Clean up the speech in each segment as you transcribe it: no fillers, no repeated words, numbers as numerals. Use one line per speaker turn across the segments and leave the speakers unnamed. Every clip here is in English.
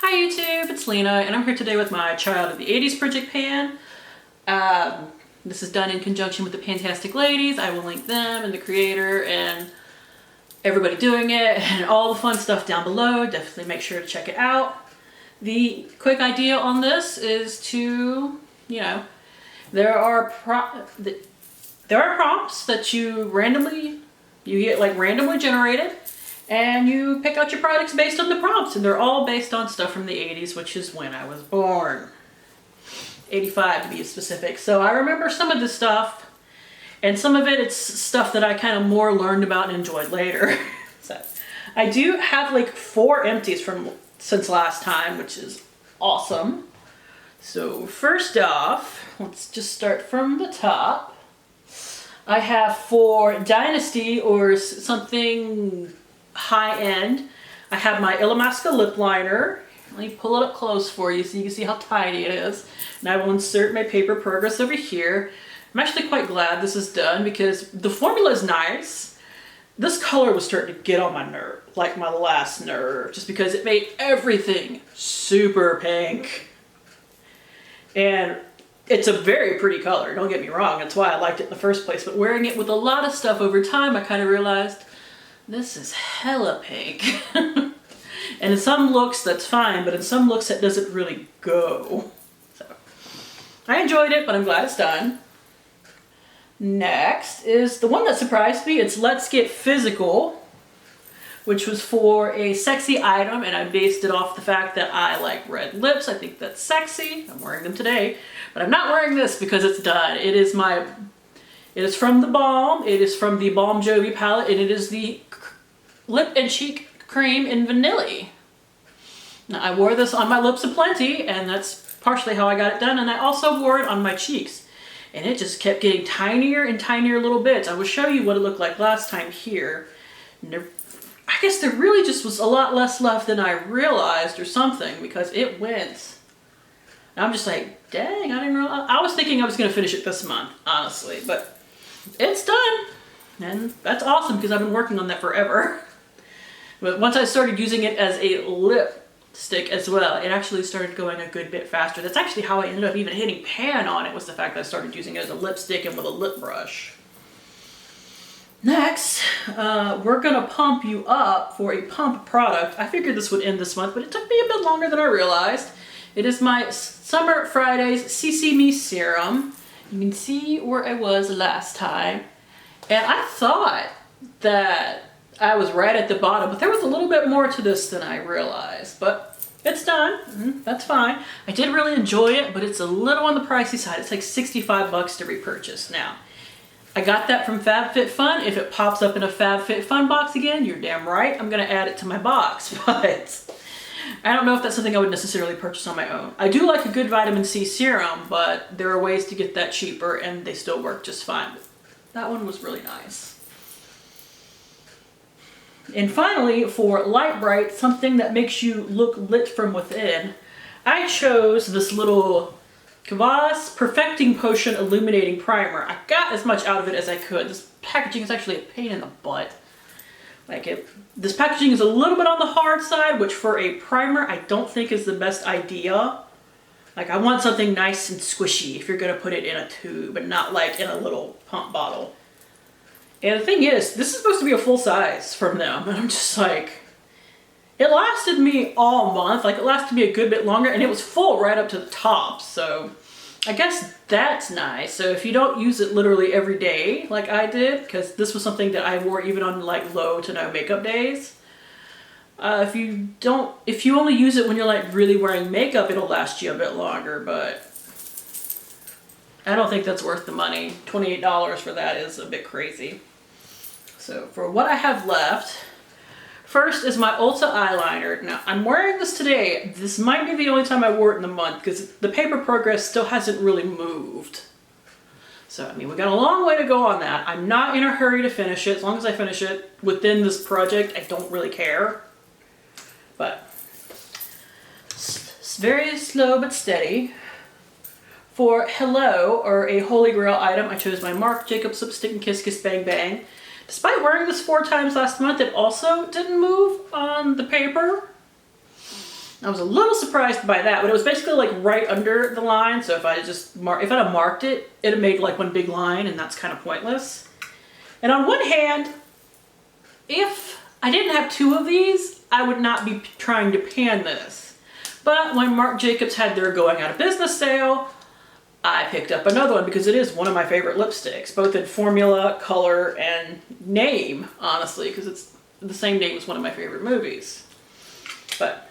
Hi YouTube, it's Lena, and I'm here today with my Child of the 80s project pan. This is done in conjunction with the PANtastic ladies. I will link them and the creator and everybody doing it and all the fun stuff down below. Definitely make sure to check it out. The quick idea on this is to, there are prompts that you get like randomly generated, and you pick out your products based on the prompts, and they're all based on stuff from the 80s, which is when I was born. 85 to be specific. So I remember some of this stuff, and some of it's stuff that I kind of more learned about and enjoyed later. So I do have like 4 empties since last time, which is awesome. So first off, let's just start from the top. I have for Dynasty or something high-end, I have my Illamasqua Lip Liner. Let me pull it up close for you so you can see how tiny it is. And I will insert my paper progress over here. I'm actually quite glad this is done because the formula is nice. This color was starting to get on my nerve, like my last nerve, just because it made everything super pink. And it's a very pretty color, don't get me wrong, that's why I liked it in the first place, but wearing it with a lot of stuff over time, I kind of realized this is hella pink. And in some looks that's fine, but in some looks that doesn't really go. So I enjoyed it, but I'm glad it's done. Next is the one that surprised me. It's Let's Get Physical, which was for a sexy item, and I based it off the fact that I like red lips. I think that's sexy. I'm wearing them today, but I'm not wearing this because it's done. It is from TheBalm. It is from the Briogeo palette, and it is the Lip and Cheek Cream in Vanilli. Now, I wore this on my lips aplenty, and that's partially how I got it done, and I also wore it on my cheeks. And it just kept getting tinier and tinier little bits. I will show you what it looked like last time here. I guess there really just was a lot less left than I realized or something, because it went. And I'm just like, dang, I didn't realize. I was thinking I was going to finish it this month, honestly, but it's done. And that's awesome because I've been working on that forever. But once I started using it as a lipstick as well, it actually started going a good bit faster. That's actually how I ended up even hitting pan on it, was the fact that I started using it as a lipstick and with a lip brush. Next, we're gonna pump you up for a pump product. I figured this would end this month, but it took me a bit longer than I realized. It is my Summer Fridays CC Me Serum. You can see where I was last time. And I thought that I was right at the bottom, but there was a little bit more to this than I realized, but it's done. That's fine. I did really enjoy it, but it's a little on the pricey side. It's like 65 bucks to repurchase. Now, I got that from FabFitFun. If it pops up in a FabFitFun box again, you're damn right, I'm gonna add it to my box, but I don't know if that's something I would necessarily purchase on my own. I do like a good vitamin C serum, but there are ways to get that cheaper and they still work just fine. That one was really nice. And finally, for Light Bright, something that makes you look lit from within, I chose this little Kvass Perfecting Potion Illuminating Primer. I got as much out of it as I could. This packaging is actually a pain in the butt. This packaging is a little bit on the hard side, which for a primer I don't think is the best idea. Like, I want something nice and squishy if you're gonna put it in a tube and not like in a little pump bottle. And the thing is, this is supposed to be a full size from them, and I'm just like, it lasted me all month. Like, it lasted me a good bit longer, and it was full right up to the top, so I guess that's nice. So if you don't use it literally every day like I did, because this was something that I wore even on like low to no makeup days, if you only use it when you're like really wearing makeup, it'll last you a bit longer, but I don't think that's worth the money. $28 for that is a bit crazy. So for what I have left, first is my Ulta Eyeliner. Now, I'm wearing this today. This might be the only time I wore it in the month because the paper progress still hasn't really moved. So, I mean, we got a long way to go on that. I'm not in a hurry to finish it. As long as I finish it within this project, I don't really care. But it's very slow but steady. For Hello, or a Holy Grail item, I chose my Marc Jacobs Lipstick and Kiss Kiss Bang Bang. Despite wearing this 4 times last month, it also didn't move on the paper. I was a little surprised by that, but it was basically like right under the line. So if I just if I'd have marked it, it'd have made like one big line, and that's kind of pointless. And on one hand, if I didn't have two of these, I would not be trying to pan this. But when Marc Jacobs had their going out of business sale, I picked up another one because it is one of my favorite lipsticks, both in formula, color, and name, honestly, because it's the same name as one of my favorite movies. But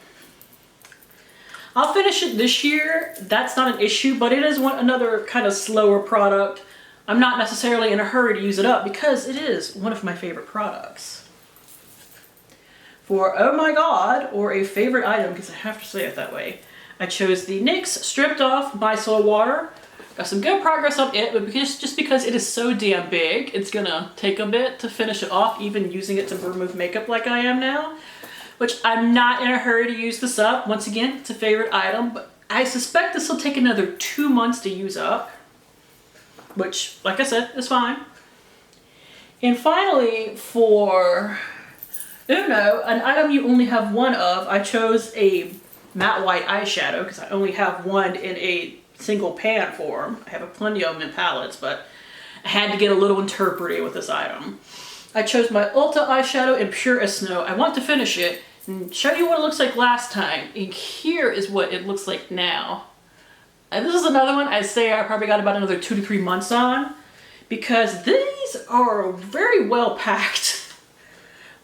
I'll finish it this year. That's not an issue, but it is another kind of slower product. I'm not necessarily in a hurry to use it up because it is one of my favorite products. For Oh My God, or a favorite item, because I have to say it that way, I chose the NYX Stripped Off Micellar Water. Got some good progress on it, but just because it is so damn big, it's gonna take a bit to finish it off, even using it to remove makeup like I am now. Which I'm not in a hurry to use this up. Once again, it's a favorite item, but I suspect this will take another 2 months to use up. Which, like I said, is fine. And finally, for Uno, an item you only have one of, I chose a matte white eyeshadow because I only have one in a single pan form. I have a plenty of them in palettes, but I had to get a little interpretive with this item. I chose my Ulta eyeshadow in Pure as Snow. I want to finish it and show you what it looks like last time. And here is what it looks like now. And this is another one I'd say I probably got about another 2 to 3 months on because these are very well packed.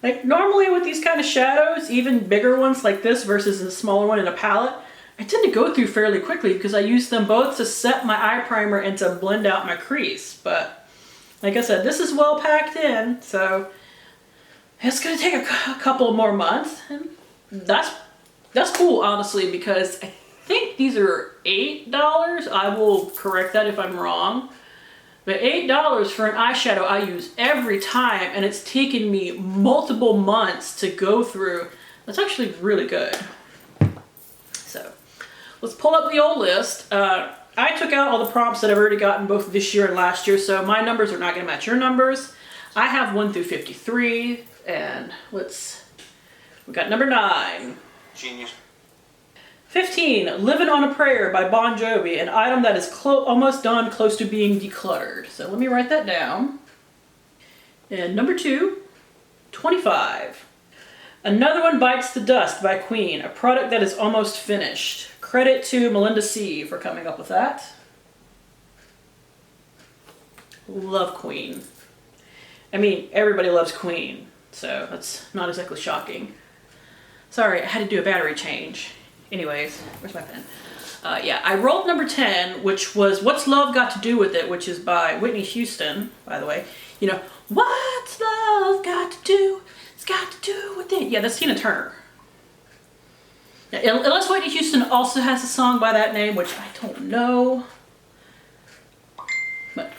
Like normally with these kind of shadows, even bigger ones like this versus a smaller one in a palette, I tend to go through fairly quickly because I use them both to set my eye primer and to blend out my crease. But like I said, this is well packed in, so it's gonna take a couple more months. And that's cool, honestly, because I think these are $8. I will correct that if I'm wrong. But $8 for an eyeshadow I use every time, and it's taken me multiple months to go through. That's actually really good. So let's pull up the old list. I took out all the prompts that I've already gotten both this year and last year, so my numbers are not going to match your numbers. I have 1 through 53, and we got number 9.
Genius.
15, Living on a Prayer by Bon Jovi, an item that is almost done, close to being decluttered. So let me write that down. And number 2, 25. Another One Bites the Dust by Queen, a product that is almost finished. Credit to Melinda C for coming up with that. Love Queen. I mean, everybody loves Queen, so that's not exactly shocking. Sorry, I had to do a battery change. Anyways, where's my pen? Yeah, I rolled number 10, which was What's Love Got to Do With It, which is by Whitney Houston, by the way. You know, what's love got to do? It's got to do with it. Yeah, that's Tina Turner. Now, unless Whitney Houston also has a song by that name, which I don't know. But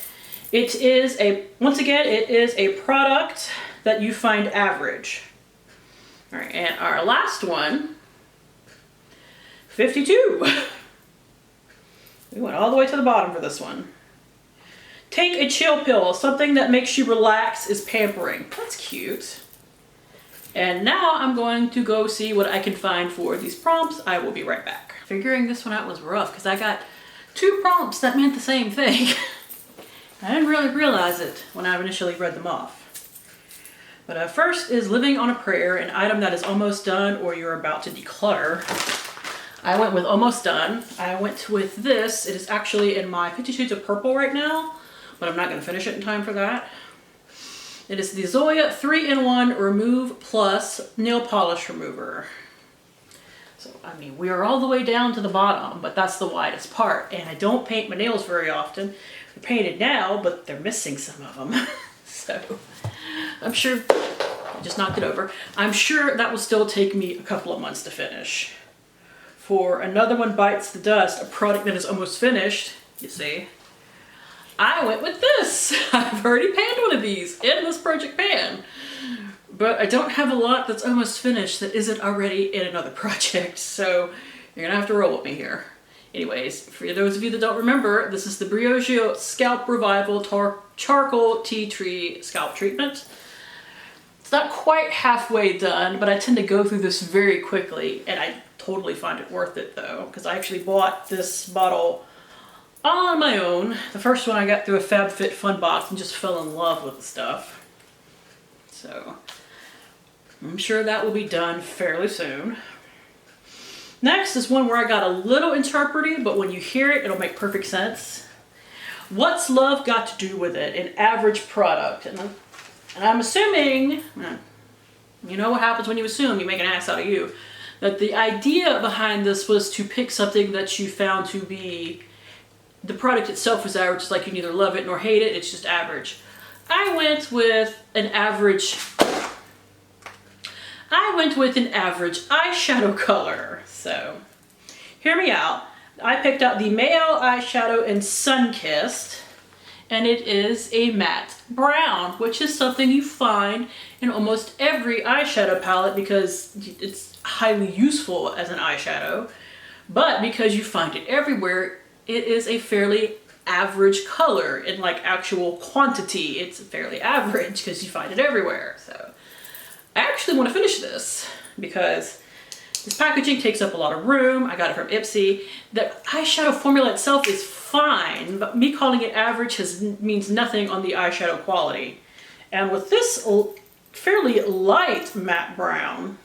it is once again, it is a product that you find average. All right, and our last one, 52. We went all the way to the bottom for this one. Take a chill pill. Something that makes you relax is pampering. That's cute. And now I'm going to go see what I can find for these prompts. I will be right back. Figuring this one out was rough because I got 2 prompts that meant the same thing. I didn't really realize it when I initially read them off. But first is Living on a Prayer, an item that is almost done or you're about to declutter. I went with almost done. I went with this. It is actually in my 50 Shades of Purple right now, but I'm not going to finish it in time for that. It is the Zoya 3-in-1 Remove Plus Nail Polish Remover. So, I mean, we are all the way down to the bottom, but that's the widest part. And I don't paint my nails very often. They're painted now, but they're missing some of them. So, I'm sure, I just knocked it over. I'm sure that will still take me a couple of months to finish. For Another One Bites the Dust, a product that is almost finished, you see, I went with this. I've already panned one of these in this project pan. But I don't have a lot that's almost finished that isn't already in another project, so you're gonna have to roll with me here. Anyways, for those of you that don't remember, this is the Briogeo Scalp Revival Charcoal Tea Tree Scalp Treatment. It's not quite halfway done, but I tend to go through this very quickly, and I totally find it worth it though, because I actually bought this bottle all on my own. The first one I got through a FabFitFun box and just fell in love with the stuff. So I'm sure that will be done fairly soon. Next is one where I got a little interprety, but when you hear it, it'll make perfect sense. What's love got to do with it? An average product. And I'm assuming, you know what happens when you assume, you make an ass out of you, that the idea behind this was to pick something that you found to be, the product itself was average, it's like you neither love it nor hate it, it's just average. I went with an average eyeshadow color. So, hear me out. I picked out the Male Eyeshadow in Sunkissed, and it is a matte brown, which is something you find in almost every eyeshadow palette because it's highly useful as an eyeshadow, but because you find it everywhere, it is a fairly average color in like actual quantity. It's fairly average because you find it everywhere. So I actually want to finish this because this packaging takes up a lot of room. I got it from Ipsy. The eyeshadow formula itself is fine, but me calling it average means nothing on the eyeshadow quality. And with this fairly light matte brown,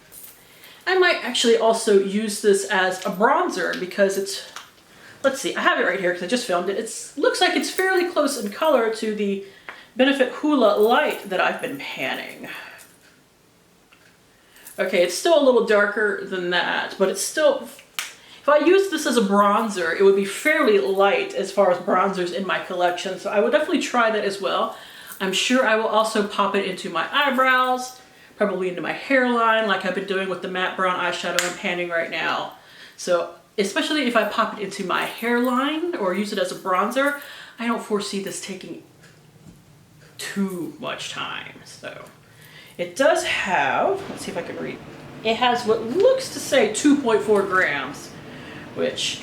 I might actually also use this as a bronzer because it's, let's see, I have it right here because I just filmed it. It looks like it's fairly close in color to the Benefit Hoola Light that I've been panning. Okay, it's still a little darker than that, but it's still, if I used this as a bronzer, it would be fairly light as far as bronzers in my collection, so I would definitely try that as well. I'm sure I will also pop it into my eyebrows, probably into my hairline, like I've been doing with the matte brown eyeshadow I'm panning right now. So, especially if I pop it into my hairline or use it as a bronzer, I don't foresee this taking too much time, so. It does have, let's see if I can read, it has what looks to say 2.4 grams, which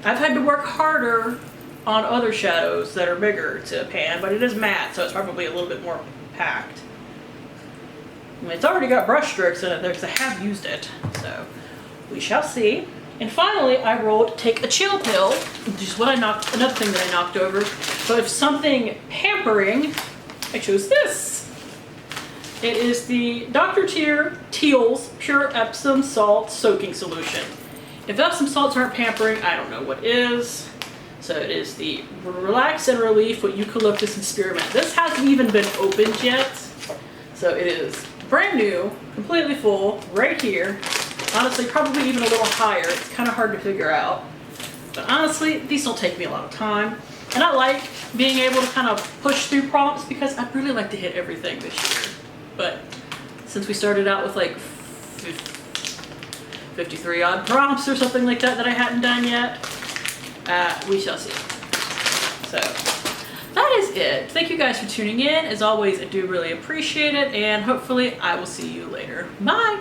I've had to work harder on other shadows that are bigger to pan, but it is matte, so it's probably a little bit more packed. I mean, it's already got brush strokes in it there because I have used it, so we shall see. And finally, I rolled Take a Chill Pill, which is what another thing that I knocked over. So if something pampering, I chose this. It is the Dr. Teal's Pure Epsom Salt Soaking Solution. If Epsom salts aren't pampering, I don't know what is. So it is the Relax and Relief with Eucalyptus and Spearmint. This hasn't even been opened yet. So it is brand new, completely full, right here. Honestly, probably even a little higher. It's kind of hard to figure out. But honestly, these don't take me a lot of time. And I like being able to kind of push through prompts because I'd really like to hit everything this year. But since we started out with like 53 odd prompts or something like that I hadn't done yet, we shall see. So that is it. Thank you guys for tuning in. As always, I do really appreciate it, and hopefully I will see you later. Bye!